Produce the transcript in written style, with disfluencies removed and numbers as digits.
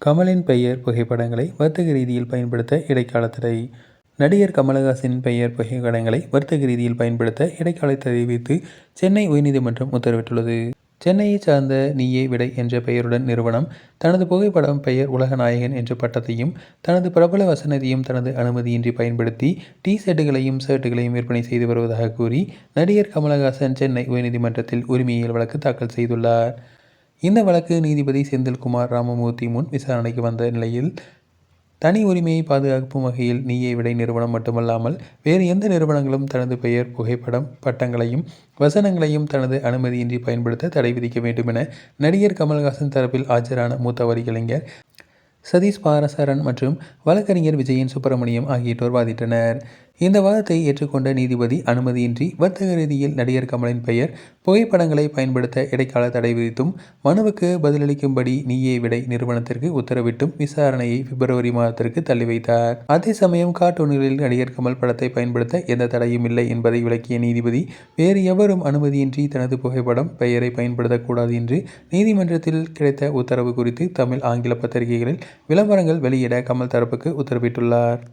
கமலின் பெயர் புகைப்படங்களை வர்த்தக ரீதியில் பயன்படுத்த இடைக்கால தடை. நடிகர் கமலஹாசனின் பெயர் புகைப்படங்களை வர்த்தக ரீதியில் பயன்படுத்த இடைக்கால தடை விதித்து சென்னை உயர்நீதிமன்றம் உத்தரவிட்டுள்ளது. சென்னையைச் சார்ந்த நீயே விடை என்ற பெயருடன் நிறுவனம் தனது புகைப்படம், பெயர் உலகநாயகன் என்ற பட்டத்தையும் தனது பிரபல வசனத்தையும் தனது அனுமதியின்றி பயன்படுத்தி டி-ஷர்ட்டுகளையும் ஷர்ட்டுகளையும் விற்பனை செய்து வருவதாக கூறி நடிகர் கமலஹாசன் சென்னை உயர்நீதிமன்றத்தில் உரிமையியல் வழக்கு தாக்கல் செய்துள்ளார். இந்த வழக்கு நீதிபதி செந்தில்குமார் ராமமூர்த்தி முன் விசாரணைக்கு வந்த நிலையில், தனி உரிமையை பாதுகாக்கும் வகையில் நீயே விடை நிறுவனம் மட்டுமல்லாமல் வேறு எந்த நிறுவனங்களும் தனது பெயர், புகைப்படம், பட்டங்களையும் வசனங்களையும் தனது அனுமதியின்றி பயன்படுத்த தடை விதிக்க வேண்டும் என நடிகர் கமல்ஹாசன் தரப்பில் ஆஜரான மூத்த வழக்கறிஞர் சதீஷ் பாரசரன் மற்றும் வழக்கறிஞர் விஜயன் சுப்பிரமணியம் ஆகியோர் வாதிட்டனர். இந்த வாதத்தை ஏற்றுக்கொண்ட நீதிபதி அனுமதியின்றி வர்த்தக ரீதியில் நடிகர் கமலின் பெயர், புகைப்படங்களை பயன்படுத்த இடைக்கால தடை விதித்தும் மனுவுக்கு பதிலளிக்கும்படி நீயே விடை நிறுவனத்திற்கு உத்தரவிட்டும் விசாரணையை பிப்ரவரி மாதத்திற்கு தள்ளி வைத்தார். அதே சமயம் கார்ட்டூன்களில் நடிகர் கமல் படத்தை பயன்படுத்த எந்த தடையும் இல்லை என்பதை விளக்கிய நீதிபதி, வேறு எவரும் அனுமதியின்றி தனது புகைப்படம், பெயரை பயன்படுத்தக்கூடாது என்று நீதிமன்றத்தில் கிடைத்த உத்தரவு குறித்து தமிழ், ஆங்கில பத்திரிகைகளில் விளம்பரங்கள் வெளியிட கமல் தரப்புக்கு உத்தரவிட்டுள்ளார்.